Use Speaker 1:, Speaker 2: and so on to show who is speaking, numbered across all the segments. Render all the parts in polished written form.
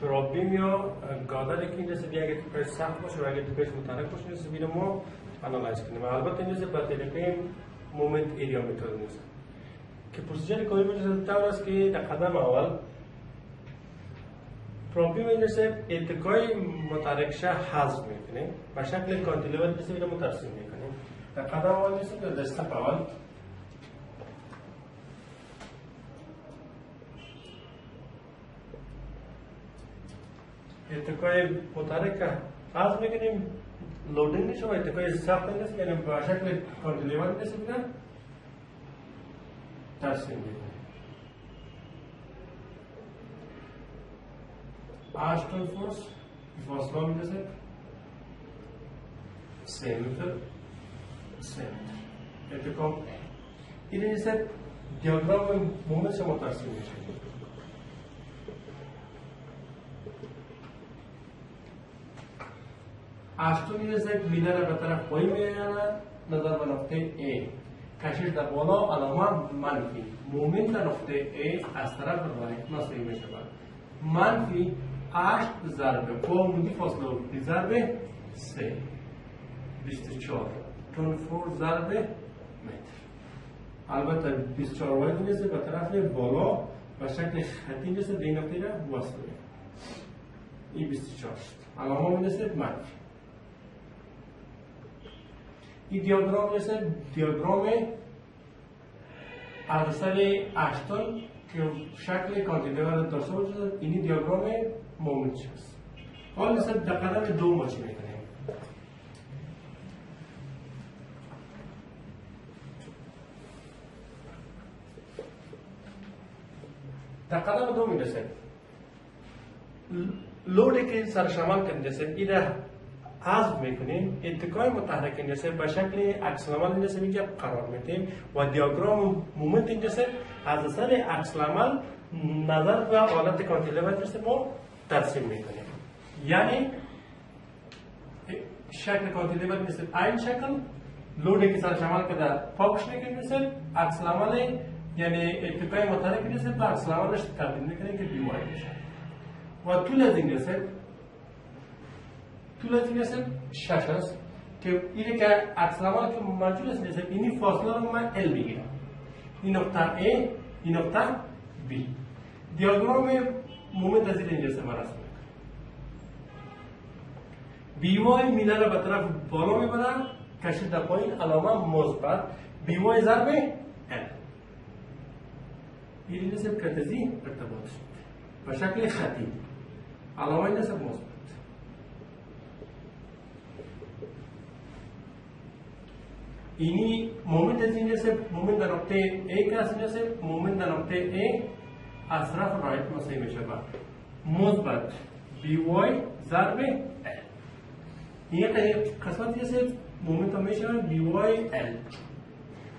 Speaker 1: پراپد یا گادر که این رسیدی اگر تو پیش سخت باشه و اگر تو پیش متحرک باشه نیست بیرون ما انالایز کنیم. البته نیست با طریقه مومنت اریا متد نیست که پروسیجر کاری باشه طور است که در قدم اول پراپد میرسه اتکای متحرک شه حذف میکنیم و شکل کانتیلیور نیست بیرون ما ترسیم میکنیم. در قدم اول نیست در دستپ اول اتکای متحرک حذف میکنیم، لودینگ میشه و اتکای سخت نیست یعنی با شکل کانتیلیور نیست بیرون ترسیم میکنیم. 8 ton force فاصله میرسه 3 متر اتکام این نیست دیاگرام مومنت شما ترسیم میشه. 8 میرسه میله را به طرف پایین میاره نظر به نقطه A کشش در بالا علامت منفی مومنت نقطه A از طرف برای نصفی میشه منفی 8 ضرب با فاصله ضرب 3 24 تون فور ضرب متر. البته 24 واحد نیست به طرف بالا و شکل خطی نیست به این نقطه را وصل این 24 علامه میرسه منفی. این دیاگرام نیست دیاگرام از اثر 8 تن که شکل کانتیلیور داشته باشه اینی دیاگرام مومنت است. حالا مثلا در قدم دو ما چی میکنیم؟ در قدم دو میرسه لودی که سرشمال کنده این را حذف میکنیم اتکای متحرک اینجا به شکل عکس العمل اینجا میگه قرار میدیم و دیاگرام مومنت اینجا از اثر عکس العمل نظر به حالت کانتیلیور اینجا ما ترسیم میکنیم. یعنی شکل کانتیلیور مثل این شکل لودی که سرش عمل کرده پاکش میکنیم مثل عکس العمل یعنی اتکای متحرک اینجا به عکس العملش تبدیل میکنیم که بیوای میشه و طول از این طول از این 6 است که اینه که عکس العمل که موجود است نیست اینی فاصله رو من L میگیرم این نقطه A این نقطه B دیاگرام مومنت از اینجا استفاده است. بیوای میله را به طرف بالا میبرن کشید در پایین علامه مثبت بیوای ضرب L این نیست کتزی ارتباط به شکل خطی علامه نیست مثبت. اینی مومنت از این جسد مومنت در نقطه A که از جسد مومنت در نقطه A از طرف رایت مساوی میشه با مثبت BY ضرب L. این قسمت جسد مومنت میشه BY L.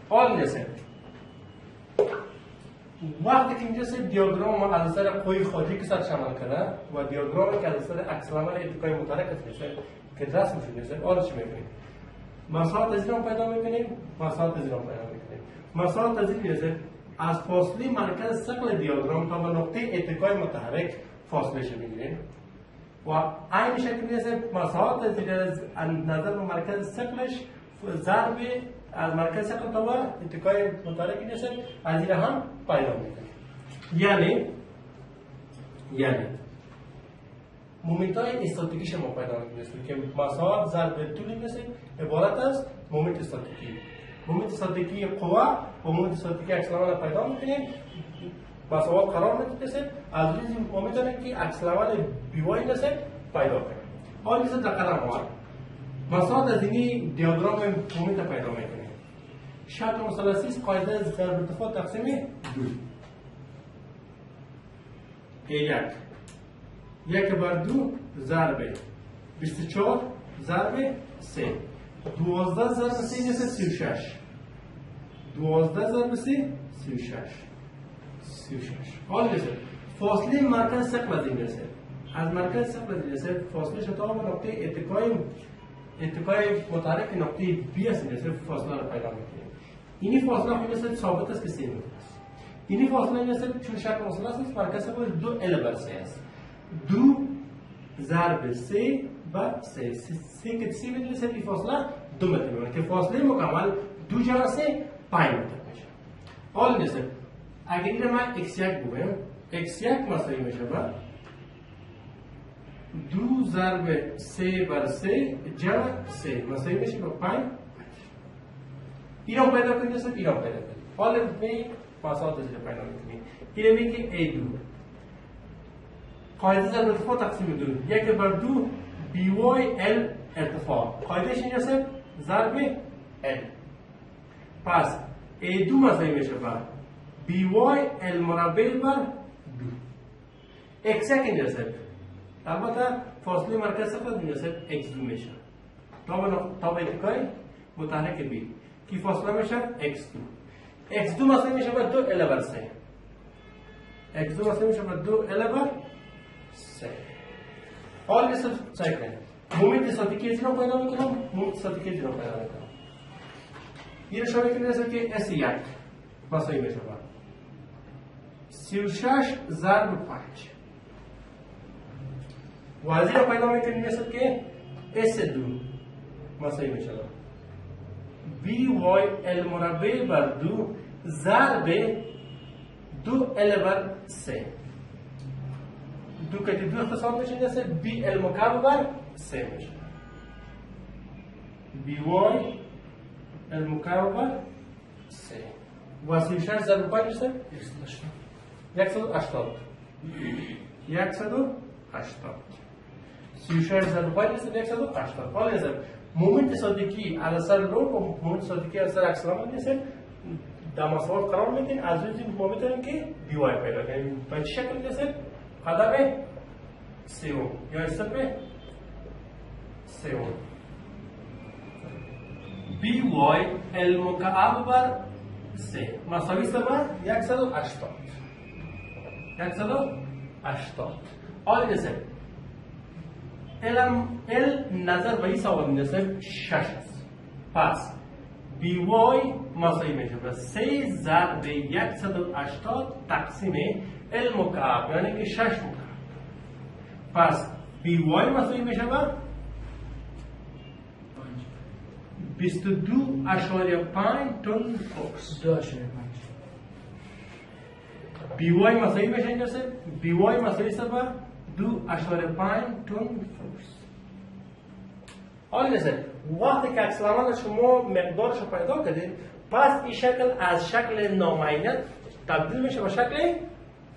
Speaker 1: آل جسد وقتی که این جسد دیاگرام از اثر قوی خارجی که سر شامل کرده و دیاگرامی که از اثر عکس العمل اتکای متحرک میشه که رسم شده جسد آل چی میکنیم؟ مساحت از این رو پیدا میکنیم مساحت از این میرسه از فاصله مرکز ثقل دیاگرام تا به نقطه اتکای متحرک فاصله شه میگیریم و این شکل میرسه مساحت از این از نظر به مرکز ثقلش ضرب از مرکز ثقل تا به اتکای متحرک میرسه از این هم پیدا میکنیم. یعنی مومنت های استاتیکی شما پیدا میکنید که مساحت ضرب طولی مثل عبارت از مومنت استاتیکی. مومنت استاتیکی قوه و مومنت استاتیکی عکس العمل پیدا میکنیم مساوات قرار میدید از روی مومنت هایی که عکس العمل بیوای مثل پیدا کنیم. حالا مثل در قدم اول مساحت از اینی دیاگرام مومنت پیدا میکنیم. شکل مثلثی قاعده از ضرب ارتفاع تقسیم 2 1 بر 2 ضرب 24 ضرب 3 12 ضرب 3 نیست 36 12 ضرب 3 36 حال نیست فاصله مرکز ثقل از این نیست از مرکز ثقل از این نیست فاصله شتا و نقطه اتکای متحرک نقطه B است نیست فاصله رو پیدا میکنیم. اینی فاصله خیلی نیست ثابت است که 3 متر است. اینی فاصله نیست چون شکل مثلث است مرکز ثقل 2 L بر 3 است دو ضرب 3 و 3 که 3 بدون 3 بی فاصله 2 متر میمونه که فاصله مکمل 2 جمع 3 5 متر میشه. حالا نیست اگر این من x1 بگویم x1 مساوی میشه با 2 ضرب 3 بر 3 جمع 3 مساوی میشه با 5 متر. این رو پیدا کنید این رو پیدا کنید. حالا می مساحت رو پیدا میکنید. این میگه A2 قاعده ضرب ارتفاع تقسیم 2 1 بر 2 BY L ارتفاع قاعدهش اینجاست ضرب L. پس A2 مساوی میشه بر BY L مربع بر 2 X1 اینجاست. البته فاصله مرکز صفر اینجاست X2 میشه تا به اتکای متحرک B که فاصله میشه X2. X2 مساوی میشه بر 2 L بر 3 X2 مساوی میشه بر 2 L بر 3. حال نیست سعی کنیم مومنت استاتیکی از این رو پیدا میکنم مومنت استاتیکی از این رو پیدا میکنم. این رو شما میکنید که S1 مساوی میشه بر 36 ضرب 5 و از این رو پیدا میکنید که S2 مساوی میشه بر BY L مربع بر 2 ضرب 2 L بر 3 دو که دو اختصار میشه نیست بی ال مکعب بر 3 میشه بی وای ال مکعب بر 3 و 36 ضرب 5 میشه 180 36 ضرب 5 میشه 180. حالا نیست مومنت صادقی علی اثر لود و مومنت صادقی علی اثر عکس العمل نیست در مساوات قرار میدین. از روی ما میتونیم که بی وای پیدا کنیم به چه شکل نیست قدم سیوم یا استپ سیوم بی وای ال مکعب بر 3 مساوی است بر 180. حالا نیست ال نظر به این سوال نیست 6 است. پس بی وای مساوی میشه به 3 ضرب 180 تقسیم ال مکعب یعنی که 6 مکعب. پس بی وای مساوی میشه با 22.5 تن فورس. 2.5 بی وای مساوی میشه اینجا بی وای مساوی است با 2.5 تن فورس. حالا نیست وقتی که عکس العمل شما مقدارش رو پیدا کردید پس این شکل از شکل نامعین تبدیل میشه به شکل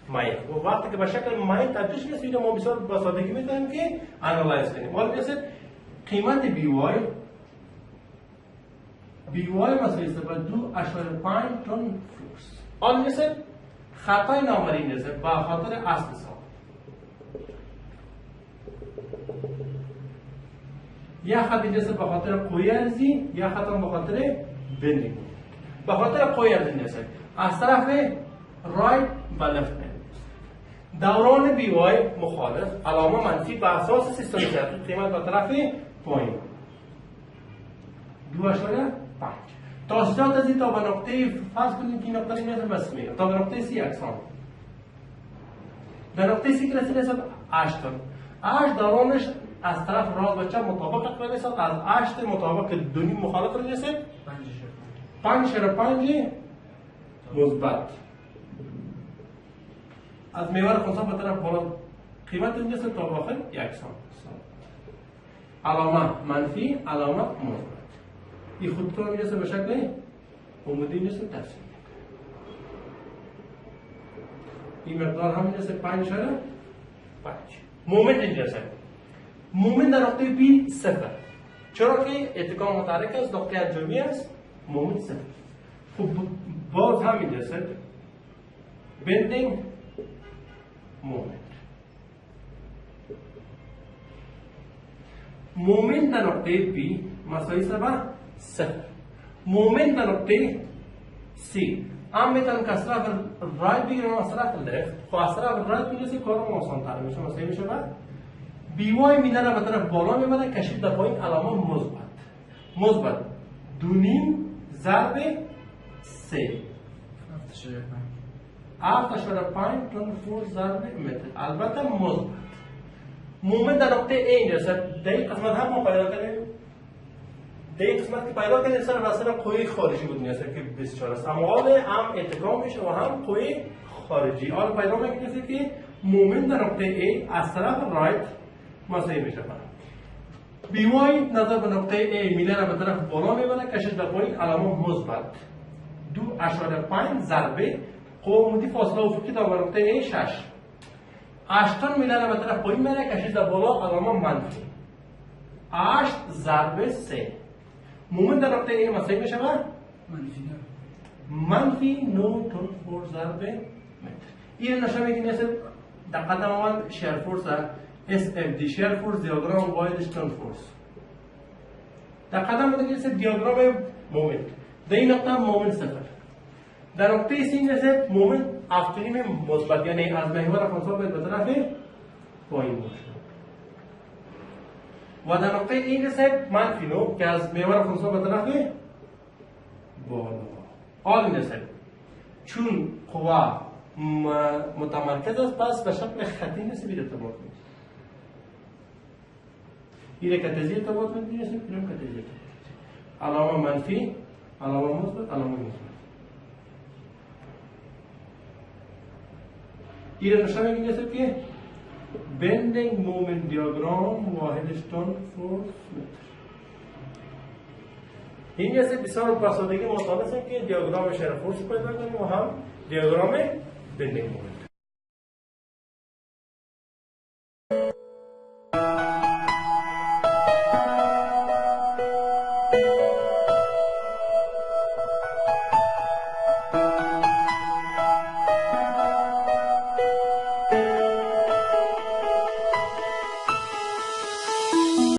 Speaker 1: معین و وقتی که به شکل معین تبدیل میشه ما بسیار با سادگی میتونیم که انالایز کنیم. حالا نیست قیمت بی وای مساوی است با 2.5 تن فورس. حالا نیست خطای نامعین نیست به خاطر اصل حساب یا خط اینجاست به خاطر قوی ارزی یا خط به خاطر بندینگ. به خاطر قوی ارزی نیست از طرف رایت و لفت دوران بی وای مخالف علامه منفی به اساس سیستم جدول قیمت به طرف پایین 2.5 توسط از این تا به نقطه فرض کنید که این نقطه نیست بس میگه تا به نقطه سی اکسان در نقطه سی که رسید است 8 دورانش از طرف راست و چپ مطابق قرار است. از 8 مطابق دونی مخالف را نیست 5.5 مثبت از محور خونسا به طرف بالا قیمت اینجاست تا آخر یکسان علامه منفی علامه مثبت. این خودتون میرسه به شکل عمودی نیست تفصیل. این مقدار هم میرسه 5.5 مومنت اینجاست. مومنت در نقطه بی صفر چرا که اتکا متحرک است نقطه انجامی است مومنت صفر. خب باز هم اینجاست بندینگ مومنت در نقطه بی مساوی است با صفر. مومنت در نقطه سی هم میتونم که از طرف رایت بگیرم از طرف لفت. خب از طرف رایت میرسه کارم آسان تر میشه مساوی میشه با بی وای میدنه به طرف بالا میبره کشید در پایین علامه مثبت 2.5 ضرب 3 7.5 تن فورس ضرب متر البته مثبت مومنت در نقطه A میرسد. در این قسمت هم ما پیدا کردیم. در این قسمت که پیدا کردیم صرف از صرف قوه خارجی بود میرسد که 24 است. اما حال هم اتکا میشه و هم قوه خارجی. حالا پیدا میکنید که مومنت در نقطه A از طرف رایت مساوی میشه. بی وای نظر به نقطه A میله را به طرف بالا میبره، کشش در پایین علامت مثبت 2.5 ضربه قوه عمودی فاصله افقی تا به نقطه A 6. 8 میله را به طرف پایین میبره، کشش در بالا علامت منفی 8 ضربه 3. مومنت در نقطه A مساوی میشه منفی 9 تن فورس ضربه متر. این نشان میگه مثل در قدم اول شیر فورس SFD شیر فورس دیاگرام وایدش تن فورس. در قدم دیگه مثل دیاگرام مومنت. در این نقطه مومنت صفر. در نقطه C مثل مومنت افتریم مثبت، یعنی از محور خونسا باید به طرف پایین باشه. و در نقطه E مثل منفی 9 که از محور خونسا به طرف بالا. حال مثل چون قوه متمرکز است پس به شکل خطی مثل بیر ارتباط میشه. این کتزی ارتباط میشه، اینم کتزی. علامه منفی، علامه مثبت، علامه مثبت. این نشان میگه که bending moment دیاگرام واحدش تن فورس متر. این یه بسیار با سادگی مطالعه است که دیاگرام شیر فورس پیدا کنیم و هم دیاگرام bending moment.